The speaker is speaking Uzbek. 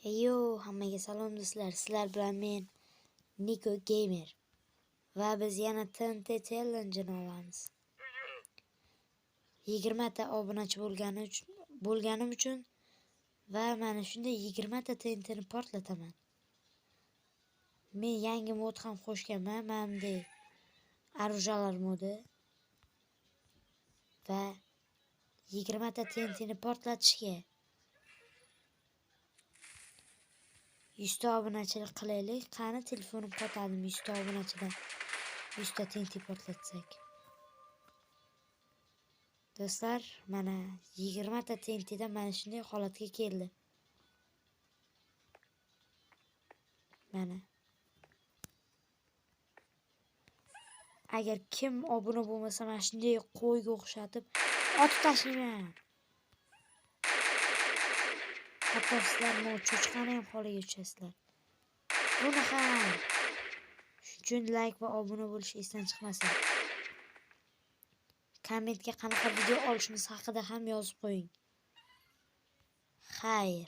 Heyo, hammaga salom do'stlar. Sizlar bilan men Niko Gamer va biz yana TNT Challenge olamiz. 20 ta obunachi bo'lganim uchun va mana shunday 20 ta TNTni portlataman. Men yangi mod ham qo'shganman, menday arujalar modi va 20 ta TNTni portlatishga 100 ta obunachilik qilaylik. Qani telefonim qotadimi 100 ta obunachidan 100 ta TNT portlatsak. Do'stlar, mana 20 ta TNTdan mana shunday holatga keldi. Mana. Agar kim obuna bo'lmasa, mana shunday qo'yga o'xshatib otib tashlayman. Hatto sizlar cho'chqani ham holiga tushasizlar. Buni ham. Shuning uchun like va obuna bo'lish esdan chiqmasin. Kommentga qanaqa video olishimiz haqida ham yozib qo'ying. Xayr.